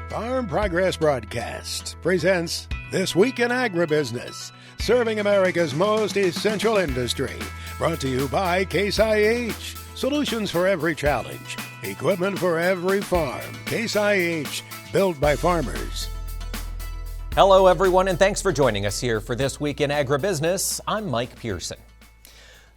Farm Progress Broadcast presents This Week in Agribusiness, serving America's most essential industry. Brought to you by Case IH. Solutions for every challenge. Equipment for every farm. Case IH, built by farmers. Hello, everyone, and thanks for joining us here for This Week in Agribusiness. I'm Mike Pearson.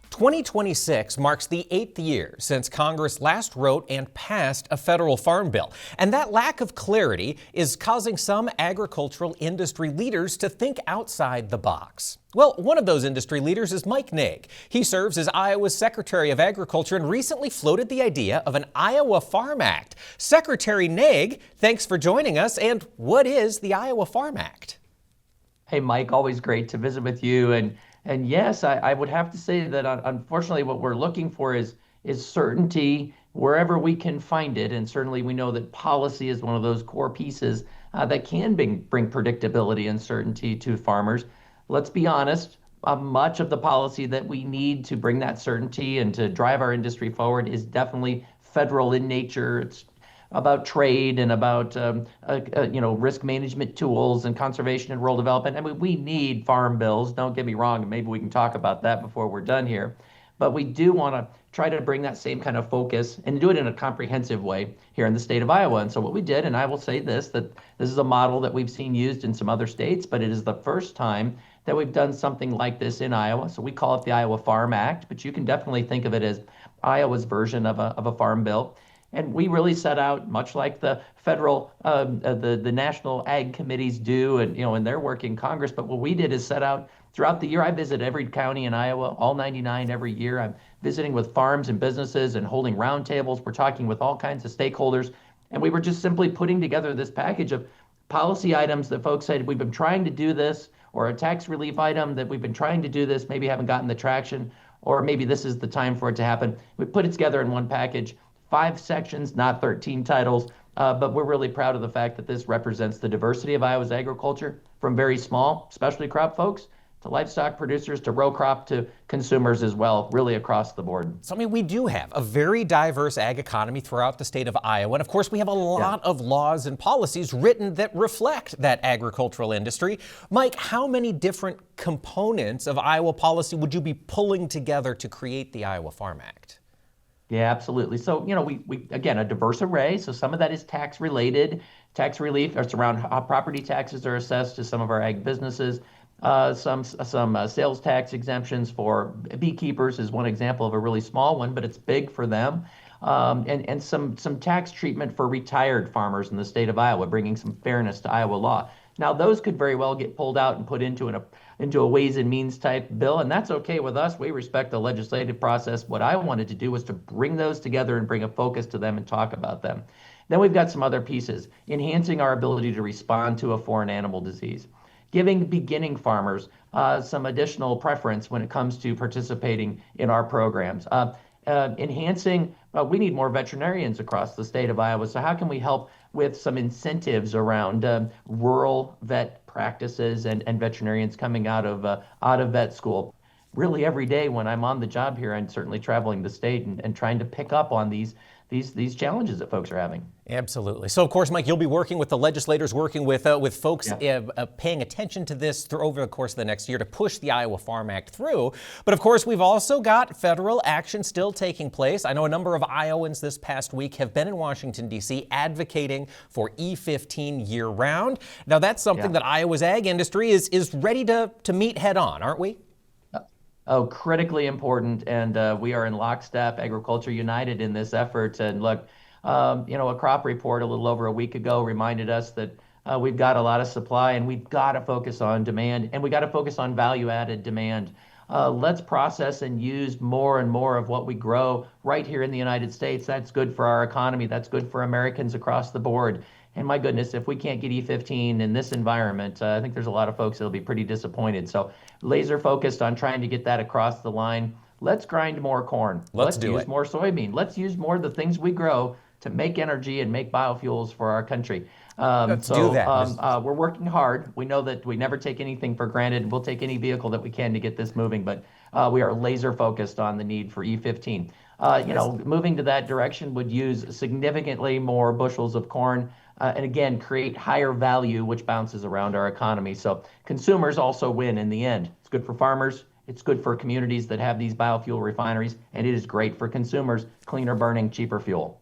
2026 marks the 8th year since Congress last wrote and passed a federal farm bill. And that lack of clarity is causing some agricultural industry leaders to think outside the box. Well, one of those industry leaders is Mike Naig. He serves as Iowa's Secretary of Agriculture and recently floated the idea of an Iowa Farm Act. Secretary Naig, thanks for joining us. And what is the Iowa Farm Act? Hey, Mike, always great to visit with you. And yes, I would have to say that unfortunately what we're looking for is certainty wherever we can find it. And certainly we know that policy is one of those core pieces that can bring predictability and certainty to farmers. Let's be honest, much of the policy that we need to bring that certainty and to drive our industry forward is definitely federal in nature. It's about trade and about risk management tools and conservation and rural development. I mean, we need farm bills. Don't get me wrong. Maybe we can talk about that before we're done here. But we do want to try to bring that same kind of focus and do it in a comprehensive way here in the state of Iowa. And so what we did, and I will say this, that this is a model that we've seen used in some other states, but it is the first time that we've done something like this in Iowa. So we call it the Iowa Farm Act, but you can definitely think of it as Iowa's version of a farm bill. And we really set out, much like the federal, the national ag committees do, and in their work in Congress. But what we did is set out throughout the year. I visit every county in Iowa, all 99 every year. I'm visiting with farms and businesses and holding roundtables. We're talking with all kinds of stakeholders, and we were just simply putting together this package of policy items that folks said we've been trying to do this, or a tax relief item that we've been trying to do this, maybe haven't gotten the traction, or maybe this is the time for it to happen. We put it together in one package. 5 sections, not 13 titles, but we're really proud of the fact that this represents the diversity of Iowa's agriculture, from very small specialty crop folks to livestock producers to row crop to consumers as well, really across the board. So, we do have a very diverse ag economy throughout the state of Iowa. And of course, we have a lot of laws and policies written that reflect that agricultural industry. Mike, how many different components of Iowa policy would you be pulling together to create the Iowa Farm Act? Yeah, absolutely. So, we again, a diverse array. So some of that is tax related, tax relief. It's around how property taxes are assessed to some of our ag businesses. Some sales tax exemptions for beekeepers is one example of a really small one, but it's big for them. And some tax treatment for retired farmers in the state of Iowa, bringing some fairness to Iowa law. Now, those could very well get pulled out and put into a Ways and Means type bill, and that's okay with us. We respect the legislative process. What I wanted to do was to bring those together and bring a focus to them and talk about them. Then we've got some other pieces, enhancing our ability to respond to a foreign animal disease, giving beginning farmers some additional preference when it comes to participating in our programs, enhancing, we need more veterinarians across the state of Iowa. So how can we help with some incentives around rural vet practices and veterinarians coming out of vet school? Really every day when I'm on the job here, I'm certainly traveling the state and trying to pick up on these challenges that folks are having. Absolutely. So, of course, Mike, you'll be working with the legislators, working with folks paying attention to this over the course of the next year to push the Iowa Farm Act through. But, of course, we've also got federal action still taking place. I know a number of Iowans this past week have been in Washington, D.C. advocating for E15 year-round. Now, that's something that Iowa's ag industry is ready to meet head-on, aren't we? Oh, critically important, and we are in lockstep, Agriculture United, in this effort. And look, a crop report a little over a week ago reminded us that we've got a lot of supply, and we've got to focus on demand, and we got to focus on value-added demand. Let's process and use more and more of what we grow right here in the United States. That's good for our economy. That's good for Americans across the board. And my goodness, if we can't get E15 in this environment, I think there's a lot of folks that'll be pretty disappointed. So laser focused on trying to get that across the line. Let's grind more corn. Let's use more soybean. Let's use more of the things we grow to make energy and make biofuels for our country. Let's do that. We're working hard. We know that we never take anything for granted. We'll take any vehicle that we can to get this moving, but we are laser focused on the need for E15. Moving to that direction would use significantly more bushels of corn, and again, create higher value, which bounces around our economy. So consumers also win in the end. It's good for farmers. It's good for communities that have these biofuel refineries, and it is great for consumers, cleaner burning, cheaper fuel.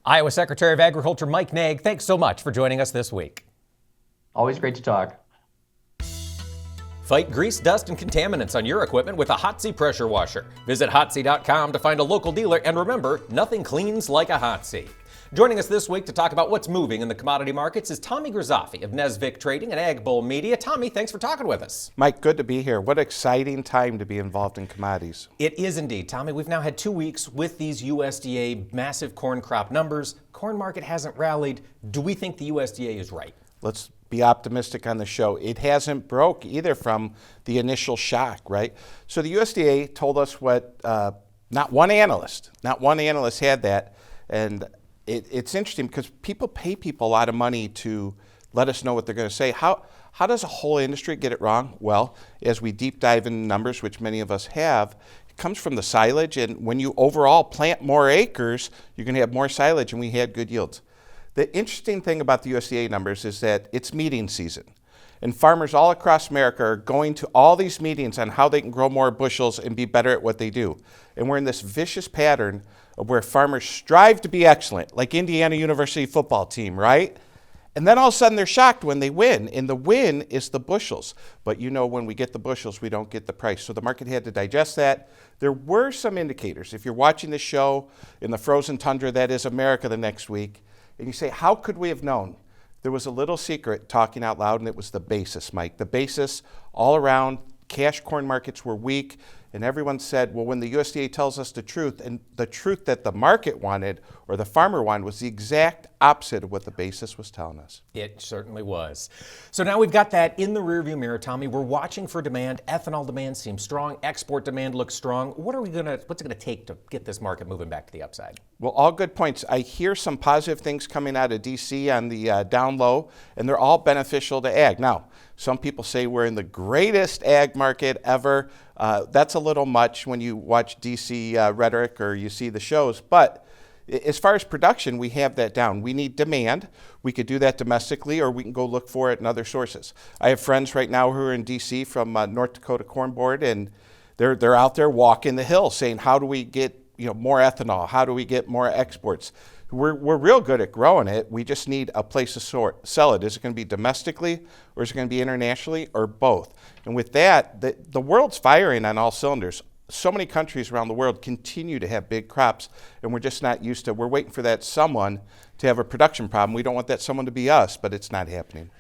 Iowa Secretary of Agriculture Mike Naig, thanks so much for joining us this week. Always great to talk. Fight grease, dust, and contaminants on your equipment with a Hotsy pressure washer. Visit hotsy.com to find a local dealer, and remember, nothing cleans like a Hotsy. Joining us this week to talk about what's moving in the commodity markets is Tommy Grisafi of Nesvik Trading and Ag Bull Media. Tommy, thanks for talking with us. Mike, good to be here. What an exciting time to be involved in commodities. It is indeed. Tommy, we've now had 2 weeks with these USDA massive corn crop numbers. Corn market hasn't rallied. Do we think the USDA is right? Let's be optimistic on the show. It hasn't broke either from the initial shock, right? So the USDA told us what not one analyst had that. And it's interesting because people pay people a lot of money to let us know what they're going to say. How does a whole industry get it wrong? Well, as we deep dive into numbers, which many of us have, it comes from the silage. And when you overall plant more acres, you're going to have more silage, and we had good yields. The interesting thing about the USDA numbers is that it's meeting season. And farmers all across America are going to all these meetings on how they can grow more bushels and be better at what they do. And we're in this vicious pattern of where farmers strive to be excellent, like Indiana University football team, right? And then all of a sudden they're shocked when they win, and the win is the bushels. But when we get the bushels, we don't get the price. So the market had to digest that. There were some indicators. If you're watching this show in the frozen tundra that is America the next week, and you say, how could we have known? There was a little secret talking out loud, and it was the basis, Mike. The basis all around, cash corn markets were weak, and everyone said, well, when the USDA tells us the truth, and the truth that the market wanted or the farmer wanted was the exact opposite of what the basis was telling us. It certainly was. So now we've got that in the rearview mirror, Tommy. We're watching for demand. Ethanol demand seems strong. Export demand looks strong. What's it gonna take to get this market moving back to the upside? Well, all good points. I hear some positive things coming out of DC on the down low, and they're all beneficial to ag. Now, some people say we're in the greatest ag market ever. That's a little much when you watch DC rhetoric or you see the shows. But as far as production, we have that down. We need demand. We could do that domestically, or we can go look for it in other sources. I have friends right now who are in DC from North Dakota Corn Board, and they're out there walking the hill saying, how do we get more ethanol? How do we get more exports? We're real good at growing it. We just need a place to sell it. Is it going to be domestically, or is it going to be internationally, or both? And with that, the world's firing on all cylinders. So many countries around the world continue to have big crops, and we're just not used to. We're waiting for that someone to have a production problem. We don't want that someone to be us, but it's not happening.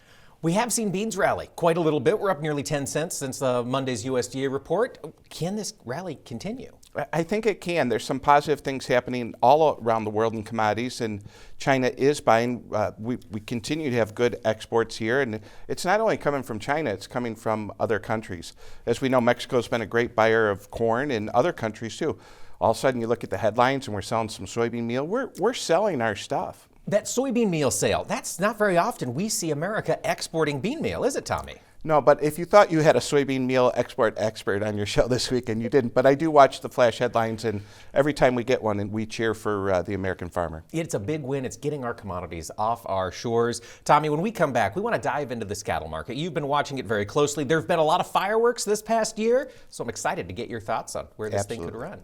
We have seen beans rally quite a little bit. We're up nearly 10 cents since Monday's USDA report. Can this rally continue? I think it can. There's some positive things happening all around the world in commodities, and China is buying. We continue to have good exports here, and it's not only coming from China, it's coming from other countries. As we know, Mexico's been a great buyer of corn, and other countries too. All of a sudden you look at the headlines and we're selling some soybean meal. We're selling our stuff. That soybean meal sale, that's not very often we see America exporting bean meal, is it, Tommy? No, but if you thought you had a soybean meal export expert on your show this week and you didn't, but I do watch the flash headlines, and every time we get one, and we cheer for the American farmer. It's a big win. It's getting our commodities off our shores. Tommy, when we come back, we want to dive into this cattle market. You've been watching it very closely. There have been a lot of fireworks this past year, so I'm excited to get your thoughts on where this thing could run.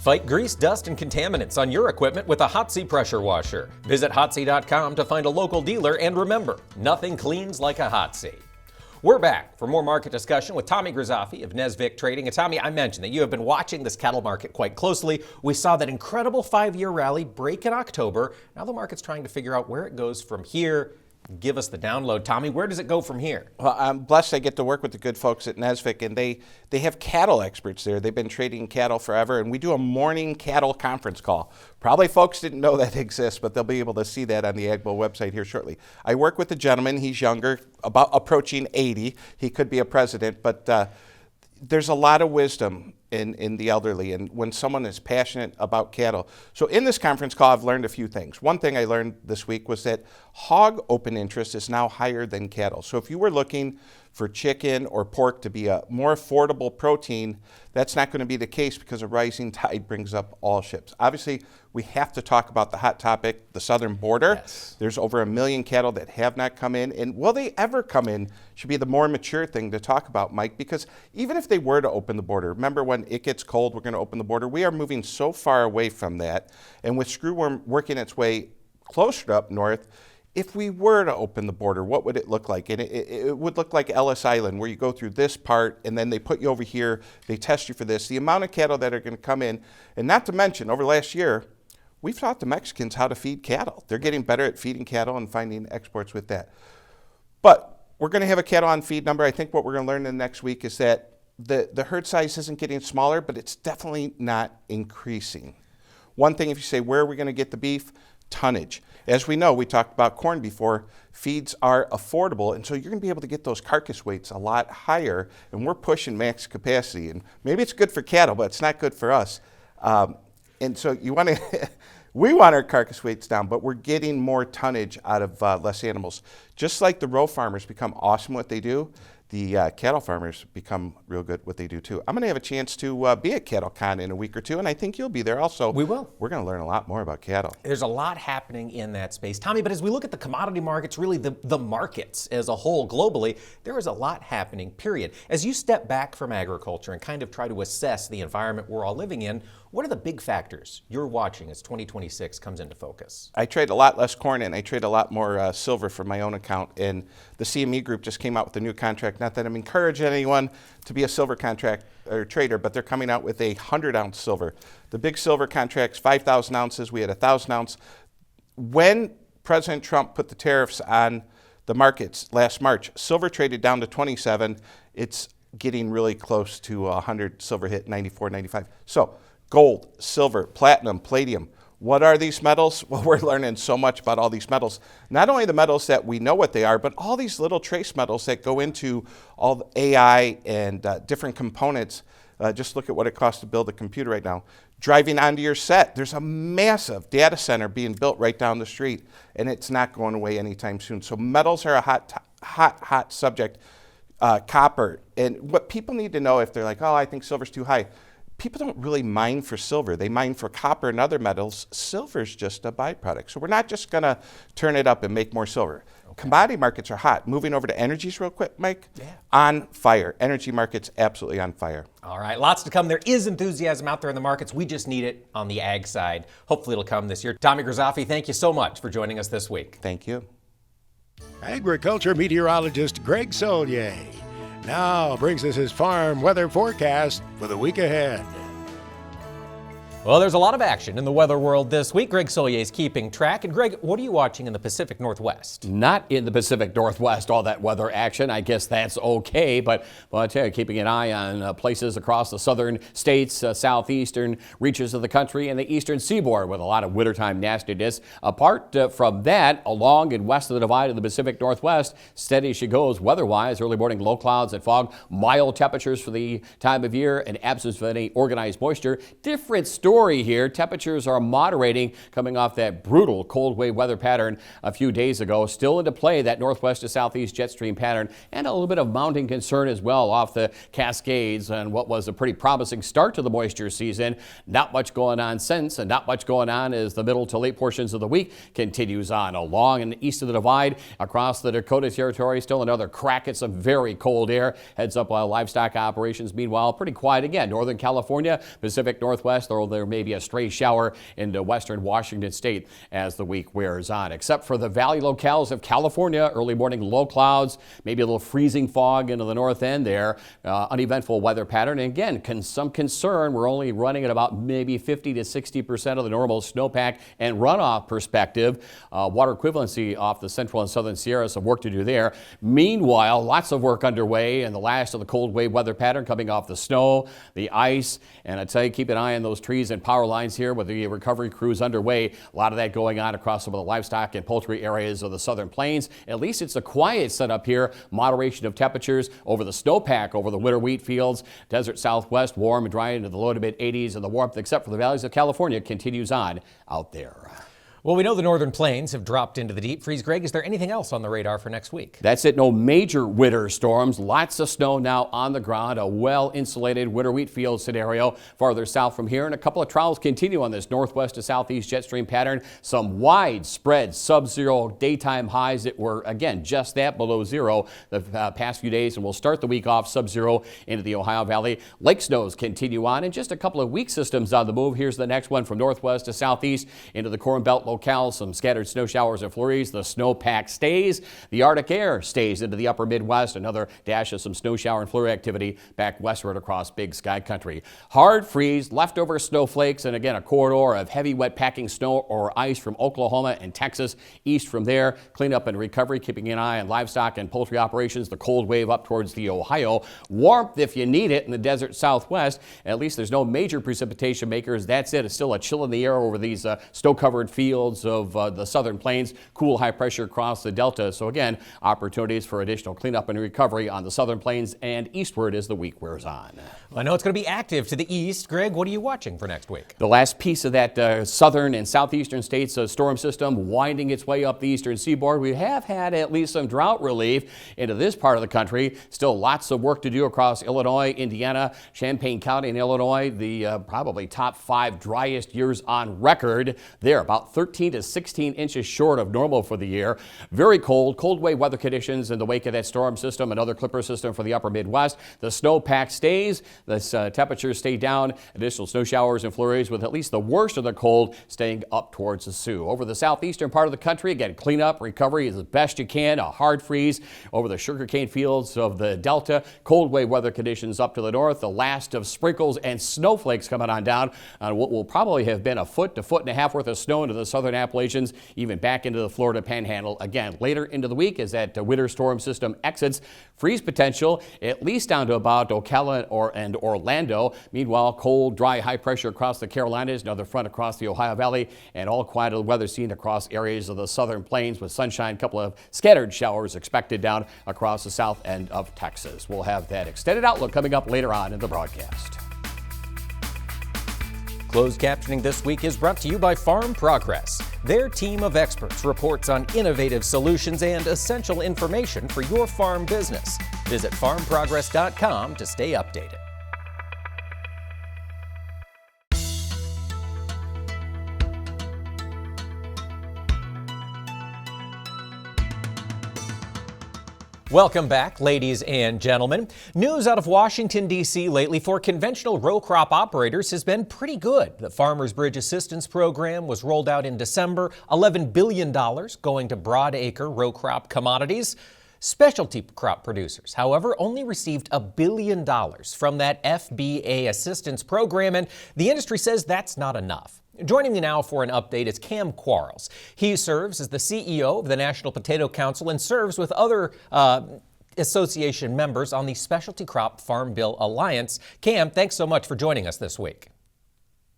Fight grease, dust, and contaminants on your equipment with a Hotsy pressure washer. Visit hotsy.com to find a local dealer, and remember, nothing cleans like a Hotsy. We're back for more market discussion with Tommy Grisafi of Nesvik Trading. And Tommy, I mentioned that you have been watching this cattle market quite closely. We saw that incredible 5-year rally break in October. Now the market's trying to figure out where it goes from here. Give us the download, Tommy. Where does it go from here? Well, I'm blessed I get to work with the good folks at Nesvik, and they have cattle experts there. They've been trading cattle forever, and we do a morning cattle conference call. Probably folks didn't know that exists, but they'll be able to see that on the AgBull website here shortly. I work with a gentleman. He's younger, about approaching 80. He could be a president, but there's a lot of wisdom in the elderly, and when someone is passionate about cattle. So in this conference call, I've learned a few things. One thing I learned this week was that hog open interest is now higher than cattle. So if you were looking for chicken or pork to be a more affordable protein, that's not going to be the case because a rising tide brings up all ships. Obviously, we have to talk about the hot topic, the southern border. Yes. There's over 1 million cattle that have not come in, and will they ever come in should be the more mature thing to talk about, Mike, because even if they were to open the border, remember when it gets cold, we're going to open the border. We are moving so far away from that, and with screwworm working its way closer up north, if we were to open the border, what would it look like? And it would look like Ellis Island, where you go through this part, and then they put you over here, they test you for this. The amount of cattle that are going to come in, and not to mention, over last year, we've taught the Mexicans how to feed cattle. They're getting better at feeding cattle and finding exports with that. But we're going to have a cattle on feed number. I think what we're going to learn in the next week is that the herd size isn't getting smaller, but it's definitely not increasing. One thing, if you say, where are we going to get the beef? Tonnage. As we know, we talked about corn before, feeds are affordable, and so you're going to be able to get those carcass weights a lot higher, and we're pushing max capacity. And maybe it's good for cattle, but it's not good for us. And so you want to, we want our carcass weights down, but we're getting more tonnage out of less animals. Just like the row farmers become awesome what they do, the cattle farmers become real good what they do too. I'm going to have a chance to be at CattleCon in a week or two, and I think you'll be there also. We will. We're going to learn a lot more about cattle. There's a lot happening in that space, Tommy, but as we look at the commodity markets, really the markets as a whole globally, there is a lot happening, period. As you step back from agriculture and kind of try to assess the environment we're all living in, what are the big factors you're watching as 2026 comes into focus? I trade a lot less corn and I trade a lot more silver for my own account. And the CME Group just came out with a new contract. Not that I'm encouraging anyone to be a silver contract or trader, but they're coming out with a 100-ounce silver. The big silver contract's 5,000 ounces. We had 1,000 ounce. When President Trump put the tariffs on the markets last March, silver traded down to 27. It's getting really close to 100. Silver hit 94, 95. So gold, silver, platinum, palladium. What are these metals? Well, we're learning so much about all these metals. Not only the metals that we know what they are, but all these little trace metals that go into all the AI and different components. Just look at what it costs to build a computer right now. Driving onto your set, there's a massive data center being built right down the street, and it's not going away anytime soon. So metals are a hot subject. Copper, and what people need to know if they're like, oh, I think silver's too high. People don't really mine for silver. They mine for copper and other metals. Silver's just a byproduct. So we're not just going to turn it up and make more silver. Okay. Commodity markets are hot. Moving over to energies real quick, Mike. Yeah. On fire. Energy markets absolutely on fire. All right, lots to come. There is enthusiasm out there in the markets. We just need it on the ag side. Hopefully it'll come this year. Tommy Grzafi, thank you so much for joining us this week. Thank you. Agriculture meteorologist Greg Solier now brings us his farm weather forecast for the week ahead. Well, there's a lot of action in the weather world this week. Greg Solier is keeping track. And Greg, what are you watching in the Pacific Northwest? Not in the Pacific Northwest, all that weather action. I guess that's okay. But well, I tell you, keeping an eye on places across the southern states, southeastern reaches of the country, and the eastern seaboard with a lot of wintertime nastiness. Apart from that, along and west of the divide of the Pacific Northwest, steady she goes weather-wise. Early morning low clouds and fog, mild temperatures for the time of year, and absence of any organized moisture. Different story here. Temperatures are moderating coming off that brutal cold wave weather pattern a few days ago. Still into play, that northwest to southeast jet stream pattern, and a little bit of mounting concern as well off the Cascades and what was a pretty promising start to the moisture season. Not much going on since, and not much going on as the middle to late portions of the week continues on. Along and east of the divide across the Dakota Territory, still another crack at some very cold air. Heads up livestock operations. Meanwhile, pretty quiet again. Northern California, Pacific Northwest, though there may be a stray shower into western Washington state as the week wears on. Except for the valley locales of California, early morning low clouds, maybe a little freezing fog into the north end there. Uneventful weather pattern. And again, some concern. We're only running at about maybe 50 to 60% of the normal snowpack and runoff perspective. Water equivalency off the central and southern Sierra, some work to do there. Meanwhile, lots of work underway and the last of the cold wave weather pattern coming off the snow, the ice, and I tell you, keep an eye on those trees and power lines here with the recovery crews underway. A lot of that going on across some of the livestock and poultry areas of the southern plains. At least it's a quiet setup here. Moderation of temperatures over the snowpack, over the winter wheat fields. Desert Southwest, warm and dry into the low to mid 80s, and the warmth, except for the valleys of California, continues on out there. Well, we know the northern plains have dropped into the deep freeze. Greg, is there anything else on the radar for next week? That's it. No major winter storms. Lots of snow now on the ground. A well-insulated winter wheat field scenario farther south from here. And a couple of trials continue on this northwest to southeast jet stream pattern. Some widespread sub-zero daytime highs that were, again, just that below zero the past few days. And we'll start the week off sub-zero into the Ohio Valley. Lake snows continue on. And just a couple of weak systems on the move. Here's the next one from northwest to southeast into the Corn Belt locale. Some scattered snow showers and flurries. The snowpack stays. The Arctic air stays into the upper Midwest. Another dash of some snow shower and flurry activity back westward across Big Sky Country. Hard freeze, leftover snowflakes, and again a corridor of heavy wet packing snow or ice from Oklahoma and Texas east from there. Cleanup and recovery, keeping an eye on livestock and poultry operations. The cold wave up towards the Ohio. Warmth if you need it in the desert southwest. At least there's no major precipitation makers. That's it. It's still a chill in the air over these snow-covered fields of the southern plains. Cool high pressure across the delta. So again, opportunities for additional cleanup and recovery on the southern plains and eastward as the week wears on. Well, I know it's going to be active to the east. Greg, what are you watching for next week? The last piece of that southern and southeastern states storm system winding its way up the eastern seaboard. We have had at least some drought relief into this part of the country. Still lots of work to do across Illinois, Indiana, Champaign County in Illinois. The probably top 5 driest years on record. There, about 13 to 16 inches short of normal for the year. Very cold wave weather conditions in the wake of that storm system. Another clipper system for the upper Midwest. The snowpack stays. The temperatures stay down. Additional snow showers and flurries with at least the worst of the cold staying up towards the Sioux. Over the southeastern part of the country, again, cleanup, recovery as best you can. A hard freeze over the sugarcane fields of the Delta. Cold wave weather conditions up to the north. The last of sprinkles and snowflakes coming on down on what will probably have been a foot to foot and a half worth of snow into the southern Appalachians, even back into the Florida Panhandle. Again, later into the week as that winter storm system exits. Freeze potential at least down to about Ocala and Orlando. Meanwhile, cold, dry, high pressure across the Carolinas, another front across the Ohio Valley, and all quiet weather seen across areas of the southern plains with sunshine, a couple of scattered showers expected down across the south end of Texas. We'll have that extended outlook coming up later on in the broadcast. Closed captioning this week is brought to you by Farm Progress. Their team of experts reports on innovative solutions and essential information for your farm business. Visit farmprogress.com to stay updated. Welcome back, ladies and gentlemen. News out of Washington, D.C. lately for conventional row crop operators has been pretty good. The Farmers Bridge Assistance Program was rolled out in December, $11 billion going to broadacre row crop commodities. Specialty crop producers, however, only received $1 billion from that FBA assistance program, and the industry says that's not enough. Joining me now for an update is Cam Quarles. He serves as the CEO of the National Potato Council and serves with other association members on the Specialty Crop Farm Bill Alliance. Cam, thanks so much for joining us this week.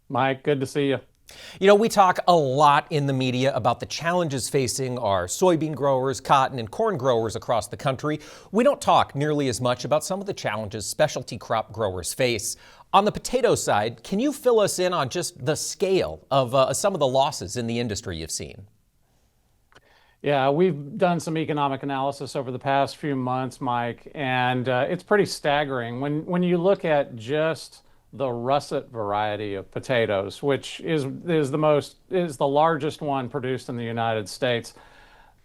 Mike, good to see you. You know, we talk a lot in the media about the challenges facing our soybean growers, cotton and corn growers across the country. We don't talk nearly as much about some of the challenges specialty crop growers face. On the potato side, can you fill us in on just the scale of some of the losses in the industry you've seen? Yeah, we've done some economic analysis over the past few months, Mike, and it's pretty staggering. When you look at just the russet variety of potatoes, which is the largest one produced in the United States,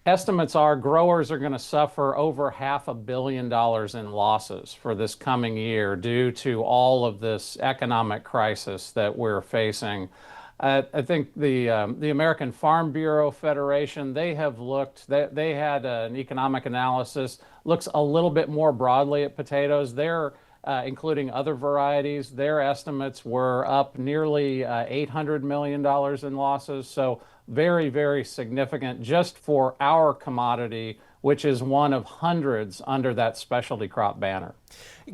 estimates are growers are going to suffer over $500 million in losses for this coming year due to all of this economic crisis that we're facing. I think the American Farm Bureau Federation, they had an economic analysis, looks a little bit more broadly at potatoes. They're including other varieties. Their estimates were up nearly $800 million in losses. So very, very significant just for our commodity, which is one of hundreds under that specialty crop banner.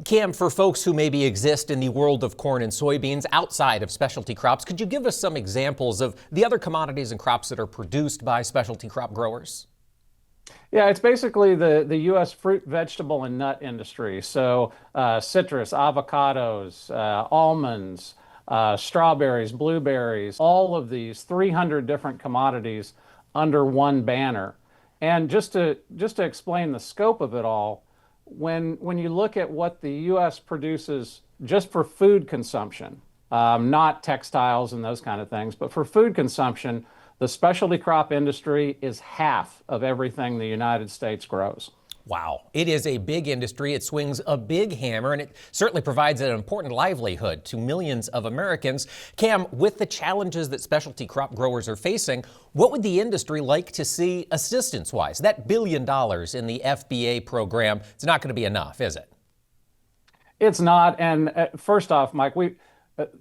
Cam, for folks who maybe exist in the world of corn and soybeans outside of specialty crops, could you give us some examples of the other commodities and crops that are produced by specialty crop growers? Yeah, it's basically the U.S. fruit, vegetable, and nut industry. So citrus, avocados, almonds, strawberries, blueberries, all of these 300 different commodities under one banner. And just to explain the scope of it all, when you look at what the U.S. produces just for food consumption, not textiles and those kind of things, but for food consumption, the specialty crop industry is half of everything the United States grows. Wow. It is a big industry. It swings a big hammer, and it certainly provides an important livelihood to millions of Americans. Cam, with the challenges that specialty crop growers are facing, what would the industry like to see assistance-wise? That $1 billion in the FBA program, it's not going to be enough, is it? It's not. And first off, Mike,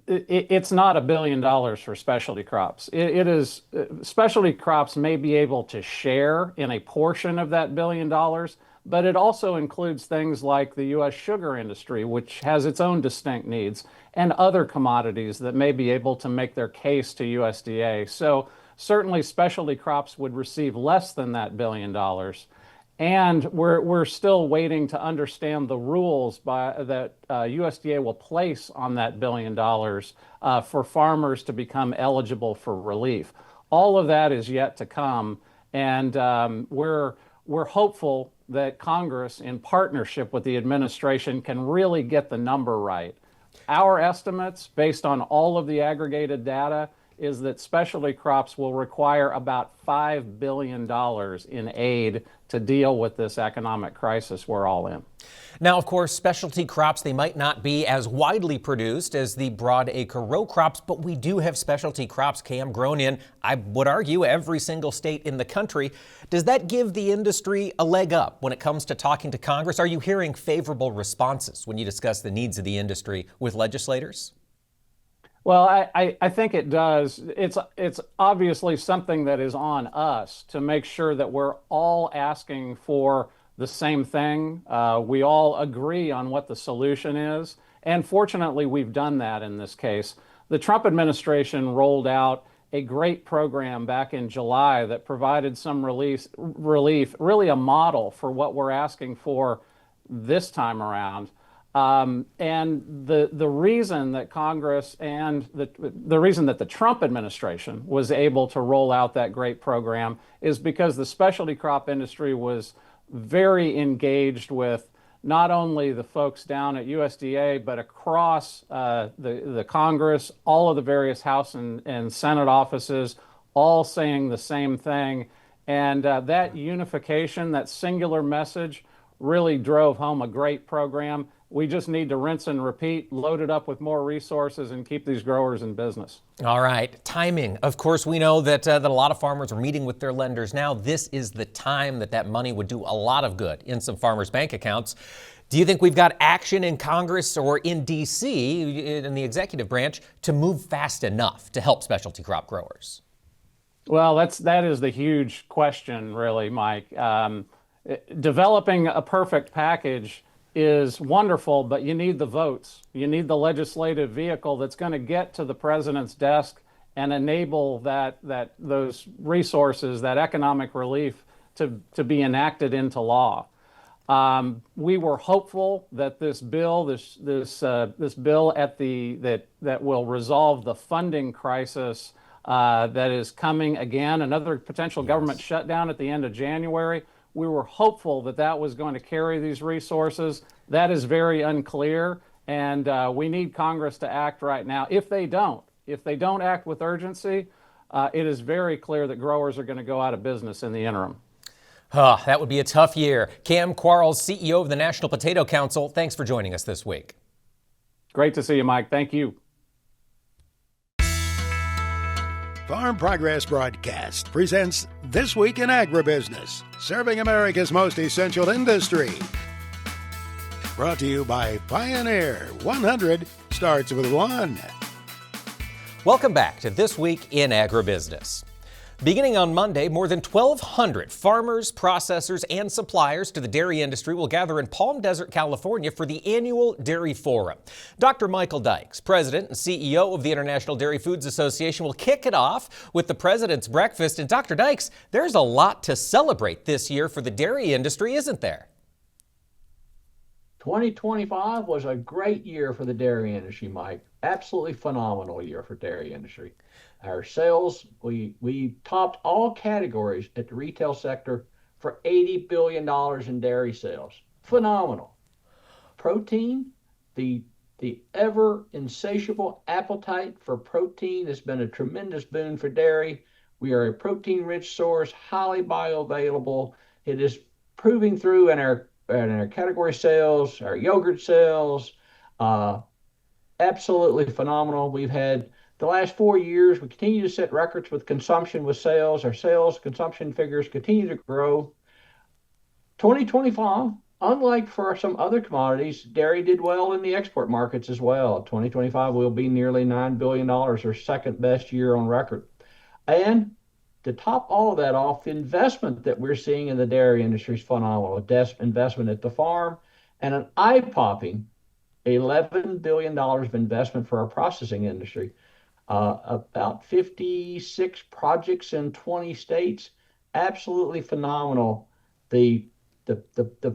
it's not $1 billion for specialty crops. It is specialty crops may be able to share in a portion of that $1 billion, but it also includes things like the U.S. sugar industry, which has its own distinct needs, and other commodities that may be able to make their case to USDA. So certainly specialty crops would receive less than that $1 billion. And we're still waiting to understand the rules that USDA will place on that $1 billion for farmers to become eligible for relief. All of that is yet to come, and we're hopeful that Congress, in partnership with the administration, can really get the number right. Our estimates, based on all of the aggregated data, is that specialty crops will require about $5 billion in aid to deal with this economic crisis we're all in. Now, of course, specialty crops, they might not be as widely produced as the broadacre row crops, but we do have specialty crops, Cam, grown in, I would argue, every single state in the country. Does that give the industry a leg up when it comes to talking to Congress? Are you hearing favorable responses when you discuss the needs of the industry with legislators? Well, I think it does. It's obviously something that is on us to make sure that we're all asking for the same thing. We all agree on what the solution is. And fortunately, we've done that in this case. The Trump administration rolled out a great program back in July that provided some relief, really a model for what we're asking for this time around. And the reason that Congress and the reason that the Trump administration was able to roll out that great program is because the specialty crop industry was very engaged with not only the folks down at USDA, but across the Congress, all of the various House and Senate offices, all saying the same thing. And that unification, that singular message, really drove home a great program. We just need to rinse and repeat, load it up with more resources, and keep these growers in business. All right. Timing. Of course, we know that a lot of farmers are meeting with their lenders now. This is the time that money would do a lot of good in some farmers' bank accounts. Do you think we've got action in Congress or in D.C., in the executive branch, to move fast enough to help specialty crop growers? Well, that is the huge question, really, Mike. Developing a perfect package is wonderful, but you need the votes. You need the legislative vehicle that's going to get to the president's desk and enable those resources, that economic relief, to be enacted into law. We were hopeful that this bill, this bill that will resolve the funding crisis that is coming again, another potential government shutdown at the end of January. We were hopeful that was going to carry these resources. That is very unclear, and we need Congress to act right now. If they don't act with urgency, it is very clear that growers are going to go out of business in the interim. That would be a tough year. Cam Quarles, CEO of the National Potato Council, thanks for joining us this week. Great to see you, Mike. Thank you. Farm Progress Broadcast presents This Week in Agribusiness, serving America's most essential industry. Brought to you by Pioneer. 100 starts with 1. Welcome back to This Week in Agribusiness. Beginning on Monday, more than 1,200 farmers, processors, and suppliers to the dairy industry will gather in Palm Desert, California for the annual Dairy Forum. Dr. Michael Dykes, President and CEO of the International Dairy Foods Association, will kick it off with the President's Breakfast. And Dr. Dykes, there's a lot to celebrate this year for the dairy industry, isn't there? 2025 was a great year for the dairy industry, Mike. Absolutely phenomenal year for dairy industry. Our sales, we topped all categories at the retail sector for $80 billion in dairy sales. Phenomenal. Protein, the ever insatiable appetite for protein has been a tremendous boon for dairy. We are a protein rich source, highly bioavailable. It is proving through in our category sales, our yogurt sales. Absolutely phenomenal. We've had the last 4 years, we continue to set records with consumption, with sales. Our sales consumption figures continue to grow. 2025, unlike for some other commodities, dairy did well in the export markets as well. 2025 will be nearly $9 billion, our second best year on record. And to top all of that off, the investment that we're seeing in the dairy industry is phenomenal. Investment at the farm and an eye-popping $11 billion of investment for our processing industry. About 56 projects in 20 states. Absolutely phenomenal. The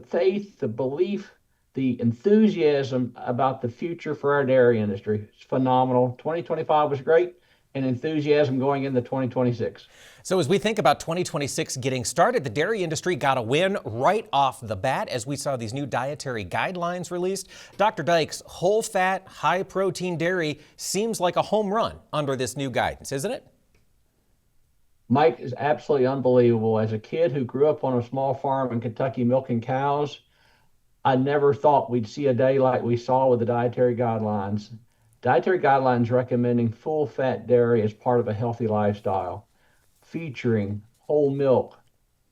faith, the belief, the enthusiasm about the future for our dairy industry is phenomenal. 2025 was great, and enthusiasm going into 2026. So as we think about 2026 getting started, the dairy industry got a win right off the bat as we saw these new dietary guidelines released. Dr. Dykes, whole fat, high protein dairy seems like a home run under this new guidance, isn't it? Mike, is absolutely unbelievable. As a kid who grew up on a small farm in Kentucky milking cows, I never thought we'd see a day like we saw with the dietary guidelines. Dietary guidelines recommending full fat dairy as part of a healthy lifestyle, featuring whole milk,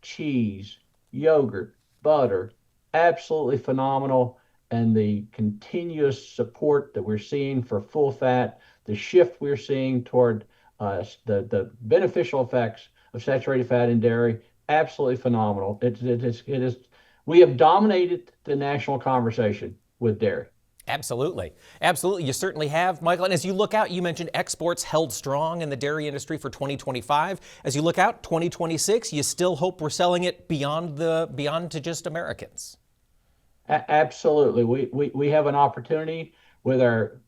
cheese, yogurt, butter. Absolutely phenomenal. And the continuous support that we're seeing for full fat, the shift we're seeing toward the beneficial effects of saturated fat in dairy, absolutely phenomenal. It is. We have dominated the national conversation with dairy. Absolutely. Absolutely. You certainly have, Michael. And as you look out, you mentioned exports held strong in the dairy industry for 2025. As you look out 2026, you still hope we're selling it beyond to just Americans. Absolutely. We have an opportunity with our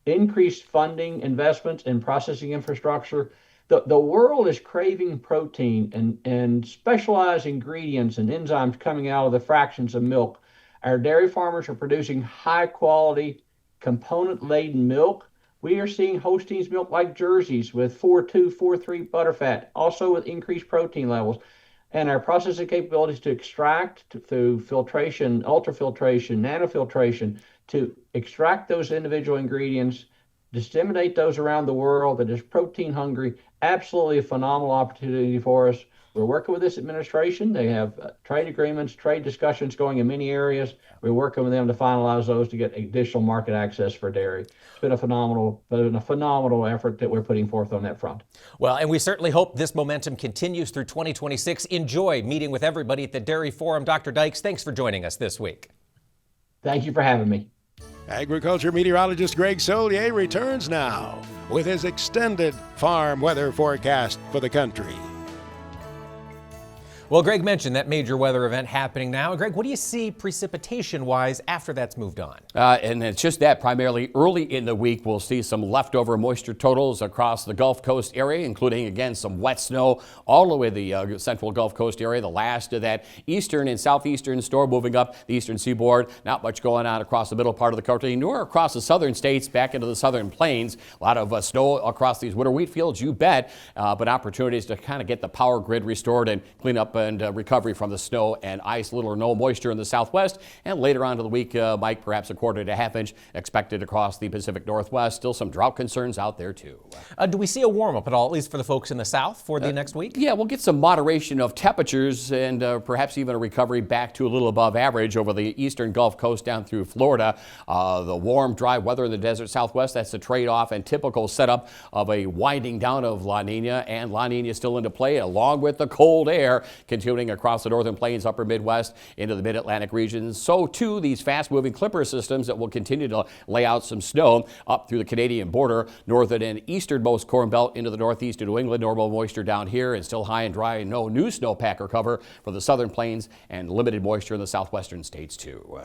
increased funding investments in processing infrastructure. The world is craving protein and specialized ingredients and enzymes coming out of the fractions of milk. Our dairy farmers are producing high quality, component-laden milk. We are seeing Holstein's milk like Jerseys with 4.2, 4.3 butterfat, also with increased protein levels. And our processing capabilities to extract through filtration, ultrafiltration, nanofiltration, to extract those individual ingredients, disseminate those around the world that is protein hungry. Absolutely a phenomenal opportunity for us. We're working with this administration. They have trade agreements, trade discussions going in many areas. We're working with them to finalize those to get additional market access for dairy. It's been a phenomenal effort that we're putting forth on that front. Well, and we certainly hope this momentum continues through 2026. Enjoy meeting with everybody at the Dairy Forum. Dr. Dykes, thanks for joining us this week. Thank you for having me. Agriculture meteorologist Greg Solier returns now with his extended farm weather forecast for the country. Well, Greg mentioned that major weather event happening now. Greg, what do you see precipitation-wise after that's moved on? And it's just that primarily early in the week, we'll see some leftover moisture totals across the Gulf Coast area, including, again, some wet snow all the way to the central Gulf Coast area. The last of that eastern and southeastern storm moving up the eastern seaboard. Not much going on across the middle part of the country, nor across the southern states back into the southern plains. A lot of snow across these winter wheat fields, you bet, but opportunities to kind of get the power grid restored and clean up and recovery from the snow and ice. Little or no moisture in the southwest, and later on to the week, Mike, perhaps a quarter to half inch expected across the Pacific Northwest. Still some drought concerns out there too. Do we see a warm up at all, at least for the folks in the south for the next week? Yeah, we'll get some moderation of temperatures and perhaps even a recovery back to a little above average over the eastern Gulf Coast down through Florida. The warm, dry weather in the desert southwest, that's the trade-off and typical setup of a winding down of La Nina, and La Nina still into play along with the cold air continuing across the northern plains, upper Midwest, into the mid-Atlantic regions. So too, these fast-moving clipper systems that will continue to lay out some snow up through the Canadian border, northern and easternmost Corn Belt into the northeast of New England. Normal moisture down here and still high and dry, and no new snowpack or cover for the southern plains, and limited moisture in the southwestern states too.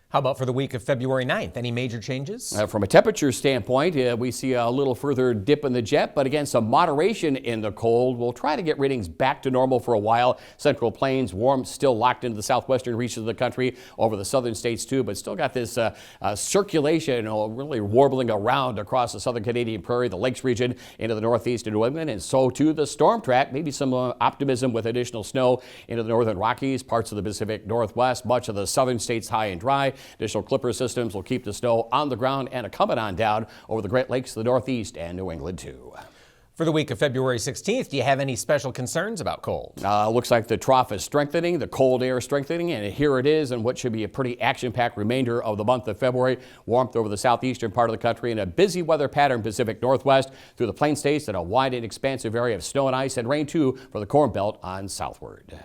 How about for the week of February 9th? Any major changes? From a temperature standpoint, we see a little further dip in the jet, but again, some moderation in the cold. We'll try to get readings back to normal for a while. Central Plains warm, still locked into the southwestern reaches of the country, over the southern states too, but still got this circulation really warbling around across the southern Canadian prairie, the lakes region, into the northeast and New England, and so too the storm track. Maybe some optimism with additional snow into the northern Rockies, parts of the Pacific Northwest, much of the southern states high and dry. Additional clipper systems will keep the snow on the ground and coming on down over the Great Lakes, the Northeast, and New England, too. For the week of February 16th, do you have any special concerns about cold? Looks like the trough is strengthening, the cold air strengthening, and here it is in what should be a pretty action-packed remainder of the month of February. Warmth over the southeastern part of the country and a busy weather pattern Pacific Northwest through the Plain States and a wide and expansive area of snow and ice and rain, too, for the Corn Belt on southward.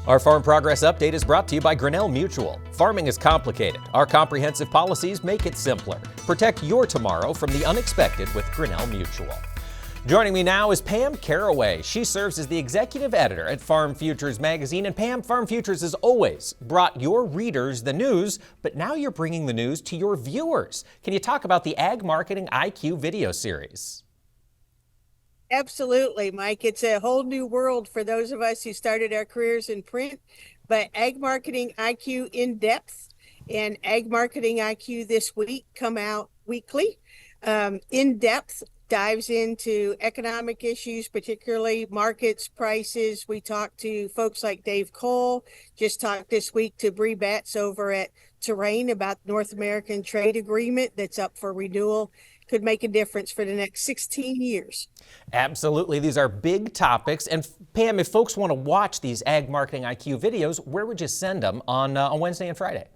Our Farm Progress Update is brought to you by Grinnell Mutual. Farming is complicated. Our comprehensive policies make it simpler. Protect your tomorrow from the unexpected with Grinnell Mutual. Joining me now is Pam Caraway. She serves as the executive editor at Farm Futures magazine. And Pam, Farm Futures has always brought your readers the news, but now you're bringing the news to your viewers. Can you talk about the Ag Marketing IQ video series? Absolutely, Mike. It's a whole new world for those of us who started our careers in print, but Ag Marketing IQ in depth and Ag Marketing IQ this week come out weekly. In depth dives into economic issues, particularly markets, prices. We talk to folks like Dave Cole, just talked this week to Bree Batts over at Terrain about North American trade agreement that's up for renewal. Could make a difference for the next 16 years. Absolutely. These are big topics. And Pam, if folks want to watch these Ag Marketing IQ videos, where would you send them on Wednesday and Friday?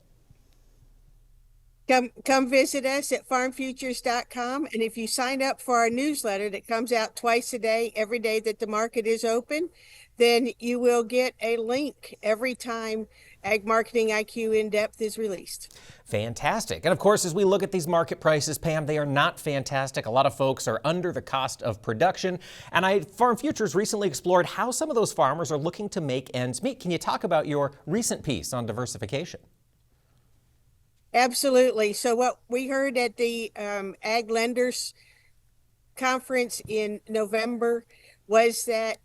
Come visit us at farmfutures.com. And if you sign up for our newsletter that comes out twice a day, every day that the market is open, then you will get a link every time Ag Marketing IQ in depth is released. Fantastic. And of course, as we look at these market prices, Pam, they are not fantastic. A lot of folks are under the cost of production. And Farm Futures recently explored how some of those farmers are looking to make ends meet. Can you talk about your recent piece on diversification? Absolutely. So what we heard at the Ag Lenders Conference in November was that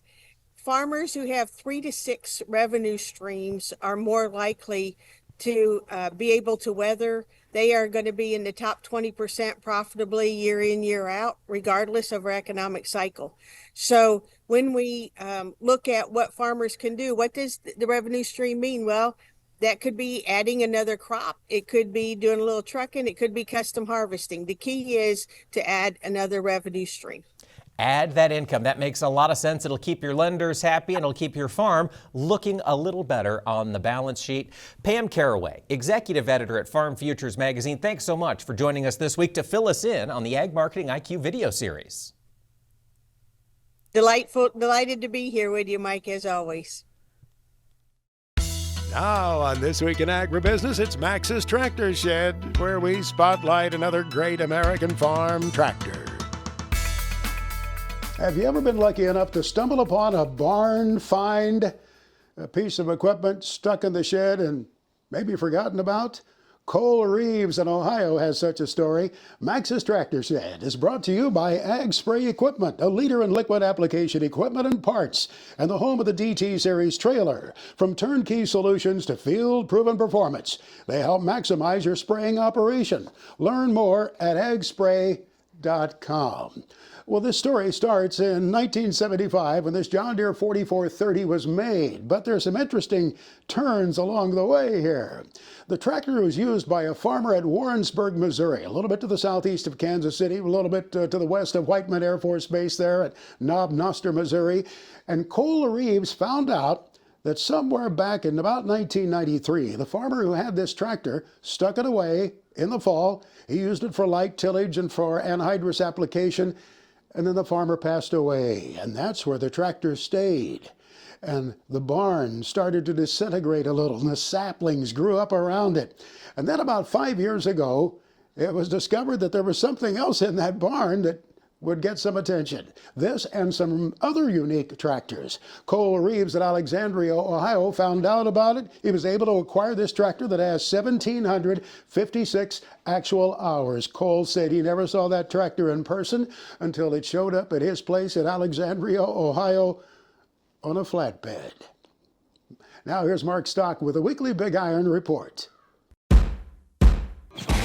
farmers who have 3 to 6 revenue streams are more likely to be able to weather. They are going to be in the top 20% profitably year in, year out, regardless of our economic cycle. So when we look at what farmers can do, what does the revenue stream mean? Well, that could be adding another crop. It could be doing a little trucking. It could be custom harvesting. The key is to add another revenue stream. Add that income. That makes a lot of sense. It'll keep your lenders happy and it'll keep your farm looking a little better on the balance sheet. Pam Caraway, executive editor at Farm Futures magazine, thanks so much for joining us this week to fill us in on the Ag Marketing IQ video series. Delighted to be here with you, Mike, as always. Now on This Week in Agribusiness, it's Max's Tractor Shed, where we spotlight another great American farm tractor. Have you ever been lucky enough to stumble upon a barn find, a piece of equipment stuck in the shed and maybe forgotten about? Cole Reeves in Ohio has such a story. Max's Tractor Shed is brought to you by Ag Spray Equipment, a leader in liquid application equipment and parts, and the home of the DT Series trailer. From turnkey solutions to field-proven performance, they help maximize your spraying operation. Learn more at agspray.com. Well, this story starts in 1975 when this John Deere 4430 was made, but there's some interesting turns along the way here. The tractor was used by a farmer at Warrensburg, Missouri, a little bit to the southeast of Kansas City, a little bit to the west of Whiteman Air Force Base there at Knob Noster, Missouri. And Cole Reeves found out that somewhere back in about 1993, the farmer who had this tractor stuck it away in the fall. He used it for light tillage and for anhydrous application. And then the farmer passed away, and that's where the tractor stayed. And the barn started to disintegrate a little, and the saplings grew up around it. And then about 5 years ago, it was discovered that there was something else in that barn that would get some attention. This and some other unique tractors. Cole Reeves at Alexandria, Ohio found out about it. He was able to acquire this tractor that has 1,756 actual hours. Cole said he never saw that tractor in person until it showed up at his place in Alexandria, Ohio on a flatbed. Now here's Mark Stock with a weekly Big Iron Report.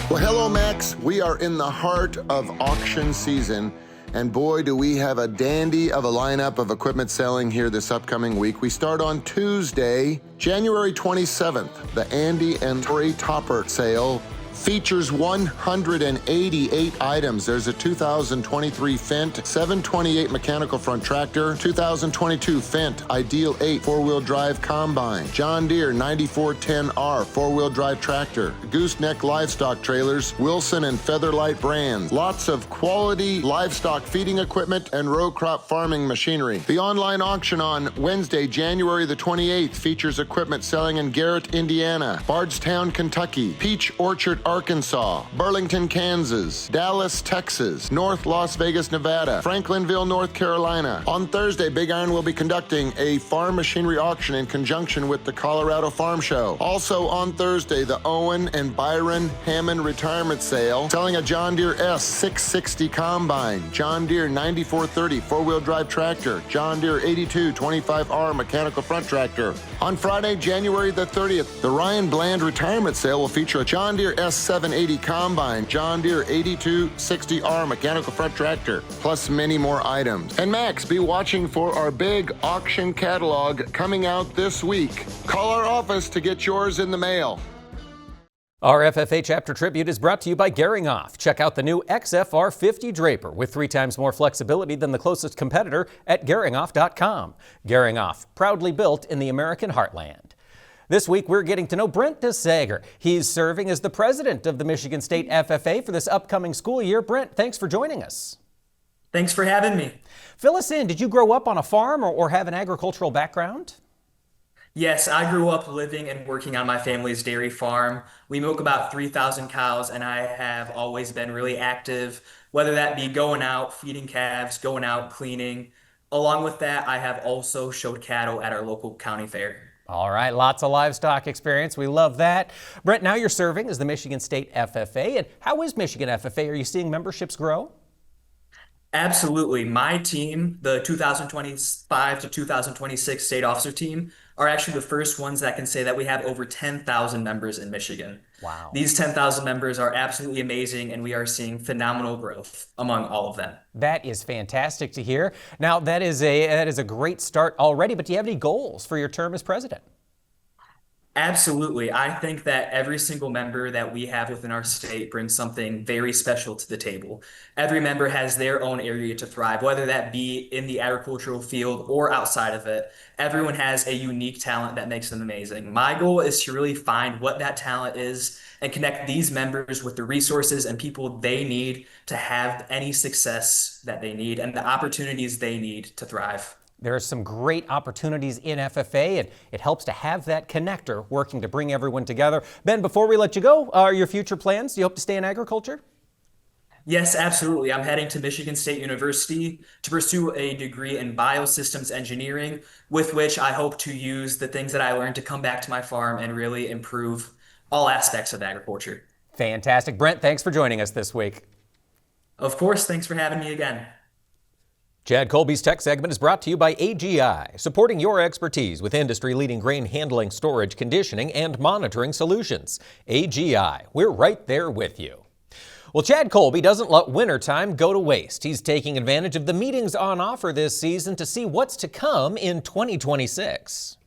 Well, hello, Max. We are in the heart of auction season, and boy, do we have a dandy of a lineup of equipment selling here this upcoming week. We start on Tuesday, January 27th. The Andy and Tori Topper sale features 188 items. There's a 2023 Fendt 728 mechanical front tractor, 2022 Fendt Ideal 8 four-wheel drive combine, John Deere 9410R four-wheel drive tractor, gooseneck livestock trailers, Wilson and Featherlight brands, lots of quality livestock feeding equipment and row crop farming machinery. The online auction on Wednesday, January the 28th features equipment selling in Garrett, Indiana, Bardstown, Kentucky, Peach Orchard, Arkansas, Burlington, Kansas, Dallas, Texas, North Las Vegas, Nevada, Franklinville, North Carolina. On Thursday, Big Iron will be conducting a farm machinery auction in conjunction with the Colorado Farm Show. Also on Thursday, the Owen and Byron Hammond retirement sale, selling a John Deere S660 combine, John Deere 9430 four-wheel drive tractor, John Deere 8225R mechanical front tractor. On Friday, January the 30th, the Ryan Bland retirement sale will feature a John Deere S780 combine, John Deere 8260R mechanical front tractor, plus many more items. And Max, be watching for our big auction catalog coming out this week. Call our office to get yours in the mail. Our FFA Chapter Tribute is brought to you by Gehringoff. Check out the new XFR 50 Draper with 3 times more flexibility than the closest competitor at Gehringoff.com. Gehringoff, proudly built in the American heartland. This week, we're getting to know Brent DeSager. He's serving as the president of the Michigan State FFA for this upcoming school year. Brent, thanks for joining us. Thanks for having me. Fill us in. Did you grow up on a farm or have an agricultural background? Yes, I grew up living and working on my family's dairy farm. We milk about 3,000 cows, and I have always been really active, whether that be going out, feeding calves, going out, cleaning. Along with that, I have also showed cattle at our local county fair. All right, lots of livestock experience. We love that. Brent, now you're serving as the Michigan State FFA. And how is Michigan FFA? Are you seeing memberships grow? Absolutely. My team, the 2025 to 2026 state officer team, are actually the first ones that can say that we have over 10,000 members in Michigan. Wow. These 10,000 members are absolutely amazing, and we are seeing phenomenal growth among all of them. That is fantastic to hear. Now, that is a great start already, but do you have any goals for your term as president? Absolutely. I think that every single member that we have within our state brings something very special to the table. Every member has their own area to thrive, whether that be in the agricultural field or outside of it. Everyone has a unique talent that makes them amazing. My goal is to really find what that talent is and connect these members with the resources and people they need to have any success that they need and the opportunities they need to thrive. There are some great opportunities in FFA, and it helps to have that connector working to bring everyone together. Ben, before we let you go, are your future plans? Do you hope to stay in agriculture? Yes, absolutely. I'm heading to Michigan State University to pursue a degree in biosystems engineering, with which I hope to use the things that I learned to come back to my farm and really improve all aspects of agriculture. Fantastic. Brent, thanks for joining us this week. Of course, thanks for having me again. Chad Colby's Tech segment is brought to you by AGI, supporting your expertise with industry-leading grain handling, storage, conditioning, and monitoring solutions. AGI, we're right there with you. Well, Chad Colby doesn't let wintertime go to waste. He's taking advantage of the meetings on offer this season to see what's to come in 2026.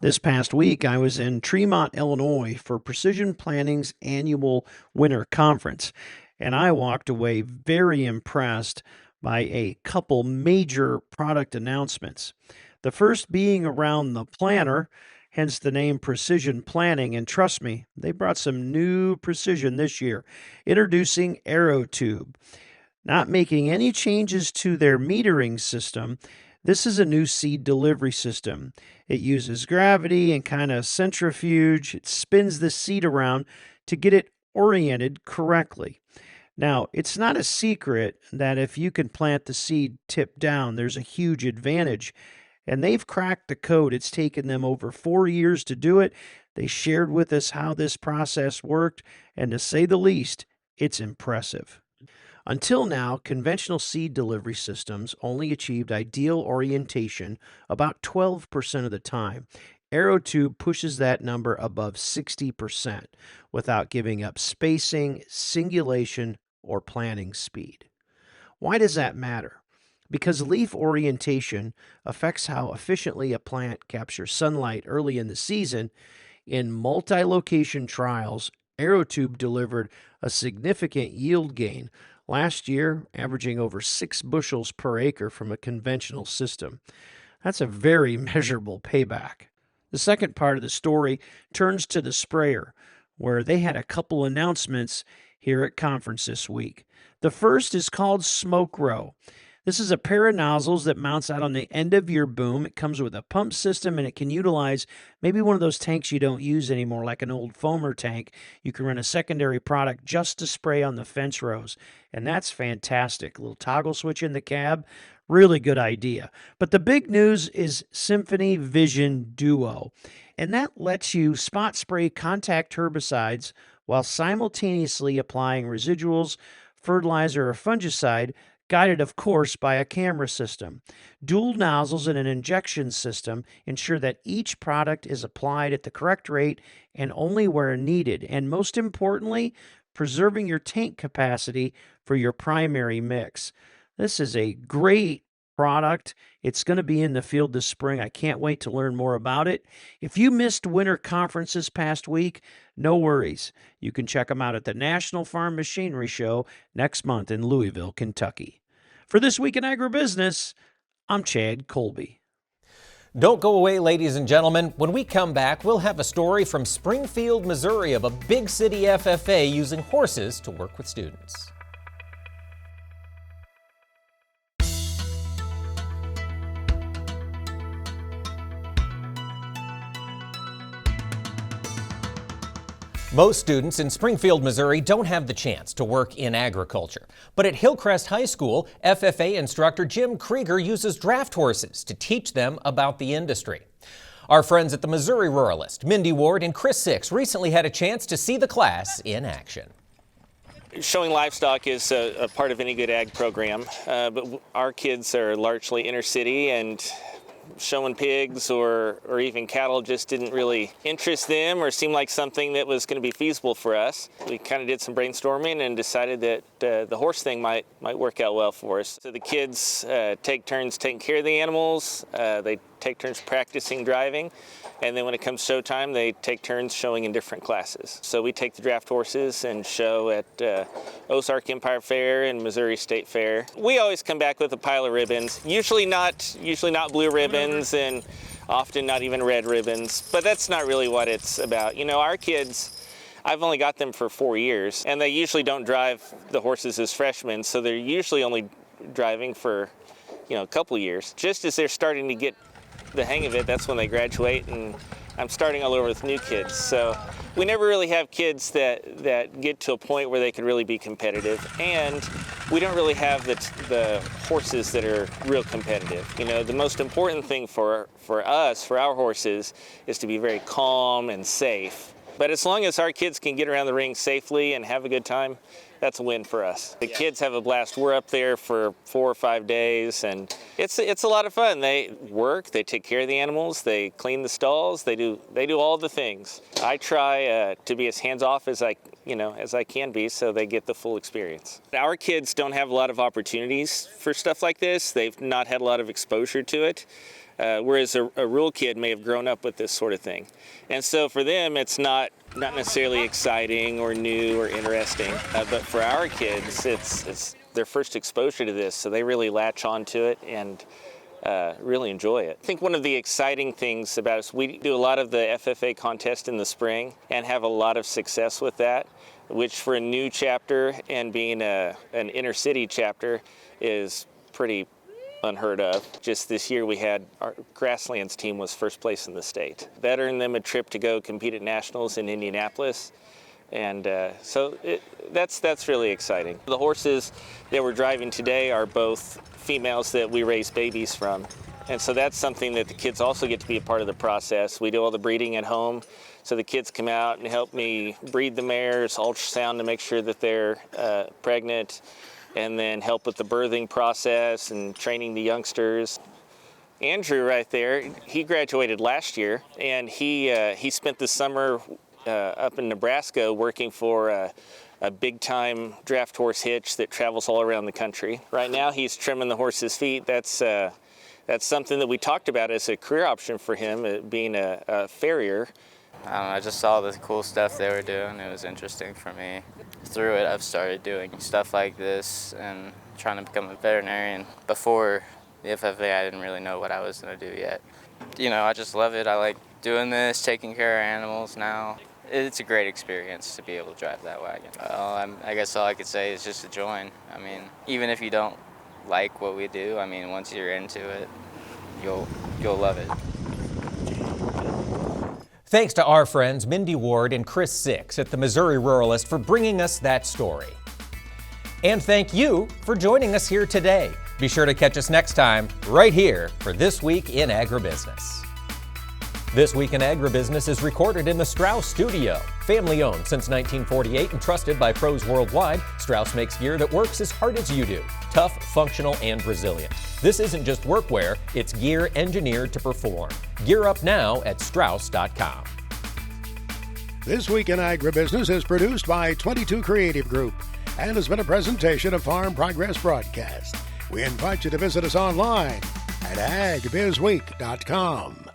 This past week, I was in Tremont, Illinois for Precision Planning's annual winter conference, and I walked away very impressed by a couple major product announcements. The first being around the planner, hence the name Precision Planning. And trust me, they brought some new precision this year, introducing AeroTube. Not making any changes to their metering system, this is a new seed delivery system. It uses gravity and kind of centrifuge. It spins the seed around to get it oriented correctly. Now, it's not a secret that if you can plant the seed tip down, there's a huge advantage. And they've cracked the code. It's taken them over 4 years to do it. They shared with us how this process worked, and to say the least, it's impressive. Until now, conventional seed delivery systems only achieved ideal orientation about 12% of the time. AeroTube pushes that number above 60% without giving up spacing, singulation, or planting speed. Why does that matter? Because leaf orientation affects how efficiently a plant captures sunlight early in the season. In multi-location trials, AeroTube delivered a significant yield gain, last year averaging over 6 bushels per acre from a conventional system. That's a very measurable payback. The second part of the story turns to the sprayer, where they had a couple announcements here at conference this week. The first is called Smoke Row. This is a pair of nozzles that mounts out on the end of your boom. It comes with a pump system, and it can utilize maybe one of those tanks you don't use anymore, like an old foamer tank. You can run a secondary product just to spray on the fence rows, and that's fantastic. A little toggle switch in the cab, really good idea. But the big news is Symphony Vision Duo, and that lets you spot spray contact herbicides while simultaneously applying residuals, fertilizer, or fungicide, guided, of course, by a camera system. Dual nozzles and an injection system ensure that each product is applied at the correct rate and only where needed, and most importantly, preserving your tank capacity for your primary mix. This is a great product. It's going to be in the field this spring. I can't wait to learn more about it. If you missed winter conference this past week, no worries. You can check them out at the National Farm Machinery Show next month in Louisville, Kentucky. For This Week in Agribusiness, I'm Chad Colby. Don't go away, ladies and gentlemen. When we come back, we'll have a story from Springfield, Missouri of a big city FFA using horses to work with students. Most students in Springfield, Missouri don't have the chance to work in agriculture. But at Hillcrest High School, FFA instructor Jim Krieger uses draft horses to teach them about the industry. Our friends at the Missouri Ruralist, Mindy Ward and Chris Six, recently had a chance to see the class in action. Showing livestock is a part of any good ag program, but our kids are largely inner city, and showing pigs or even cattle just didn't really interest them or seem like something that was going to be feasible for us. We kind of did some brainstorming and decided that the horse thing might work out well for us. So the kids take turns taking care of the animals, they take turns practicing driving, and then when it comes showtime, they take turns showing in different classes. So we take the draft horses and show at Ozark Empire Fair and Missouri State Fair. We always come back with a pile of ribbons, usually not blue ribbons, and often not even red ribbons, but that's not really what it's about. You know, our kids, I've only got them for 4 years, and they usually don't drive the horses as freshmen, so they're usually only driving for, a couple years. Just as they're starting to get the hang of it, that's when they graduate, and I'm starting all over with new kids. So we never really have kids that get to a point where they can really be competitive, and we don't really have the horses that are real competitive. The most important thing for us, for our horses, is to be very calm and safe. But as long as our kids can get around the ring safely and have a good time, that's a win for us. The kids have a blast. We're up there for 4 or 5 days, and it's a lot of fun. They work, they take care of the animals, they clean the stalls, they do all the things. I try to be as hands-off as I can be, so they get the full experience. Our kids don't have a lot of opportunities for stuff like this. They've not had a lot of exposure to it. Whereas a rural kid may have grown up with this sort of thing. And so for them, it's not necessarily exciting or new or interesting. But for our kids, it's their first exposure to this, so they really latch onto it and really enjoy it. I think one of the exciting things about us, we do a lot of the FFA contest in the spring and have a lot of success with that, which for a new chapter and being an inner city chapter is pretty unheard of. Just this year we had our Grasslands team was first place in the state. That earned them a trip to go compete at nationals in Indianapolis. And so that's really exciting. The horses that we're driving today are both females that we raise babies from. And so that's something that the kids also get to be a part of the process. We do all the breeding at home. So the kids come out and help me breed the mares, ultrasound to make sure that they're pregnant, and then help with the birthing process and training the youngsters. Andrew right there, he graduated last year, and he spent the summer up in Nebraska working for a big-time draft horse hitch that travels all around the country. Right now he's trimming the horse's feet. That's something that we talked about as a career option for him, being a farrier. I don't know, I just saw the cool stuff they were doing. It was interesting for me. Through it, I've started doing stuff like this and trying to become a veterinarian. Before the FFA, I didn't really know what I was going to do yet. You know, I just love it. I like doing this, taking care of animals now. It's a great experience to be able to drive that wagon. I guess all I could say is just to join. I mean, even if you don't like what we do, I mean, once you're into it, you'll love it. Thanks to our friends Mindy Ward and Chris Six at the Missouri Ruralist for bringing us that story. And thank you for joining us here today. Be sure to catch us next time right here for This Week in Agribusiness. This Week in Agribusiness is recorded in the Strauss Studio. Family owned since 1948 and trusted by pros worldwide, Strauss makes gear that works as hard as you do. Tough, functional, and resilient. This isn't just workwear, it's gear engineered to perform. Gear up now at Strauss.com. This Week in Agribusiness is produced by 22 Creative Group and has been a presentation of Farm Progress Broadcast. We invite you to visit us online at agbizweek.com.